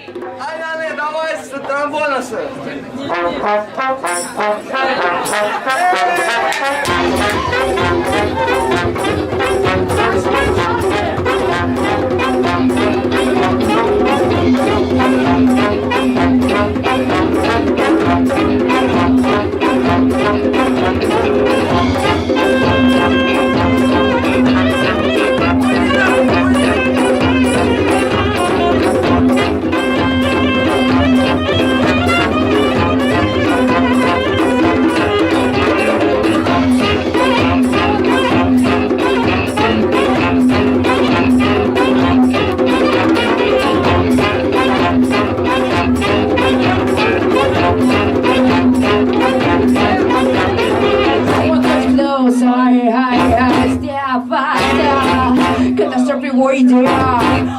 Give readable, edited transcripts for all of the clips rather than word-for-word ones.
Ай, давай с тромбона, сэр.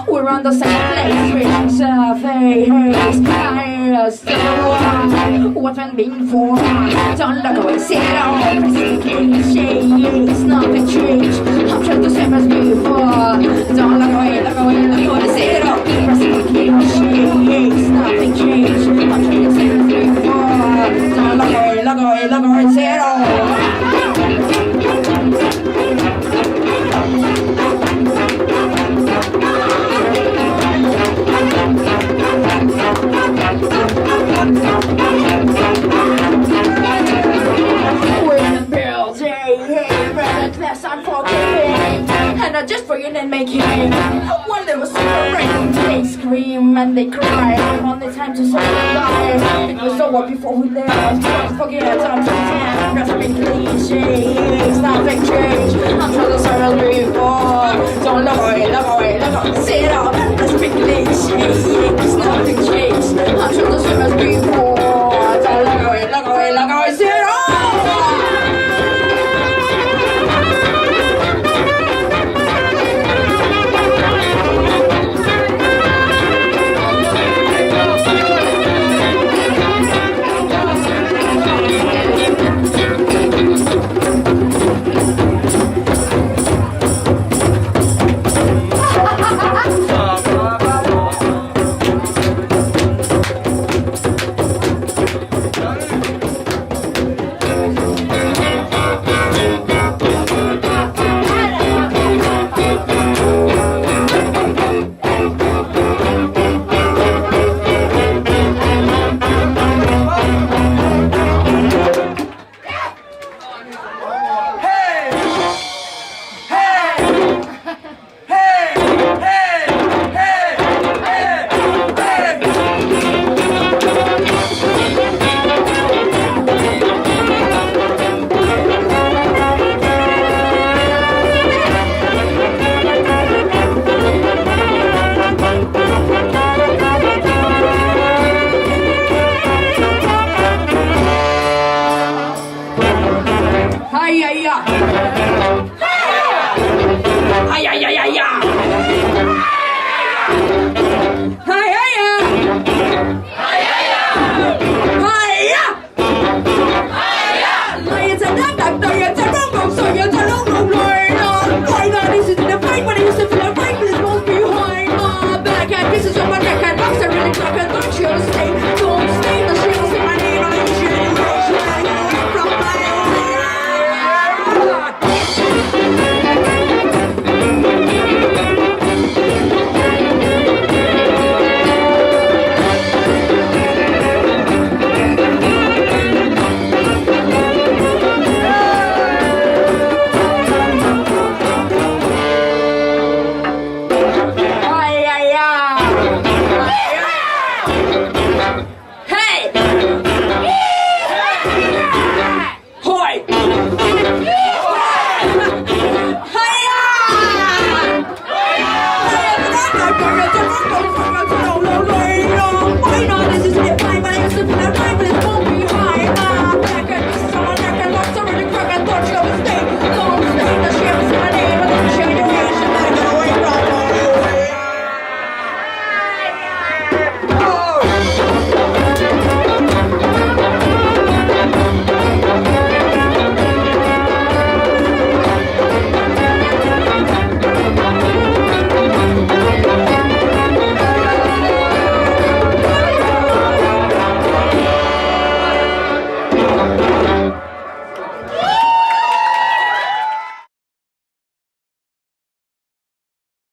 We're on the same place, reaching surface. What's been been for? Don't look away, sit down. Pressing cliches, nothing changed. I'm just the same as before. Don't look away, sit down. Pressing cliches, nothing changed. I'm just the same as before. Don't look away, sit down. And I just forget and make it. When there was rain, they scream and they cry. Only time to survive. It was over before we left. Don't forget I'm pretend. Grasping cliches, nothing changed. I'm sure the sun will before. Don't look away, sit down. Grasping cliches, nothing changed. I'm sure the sun will before. Don't look away, sit down.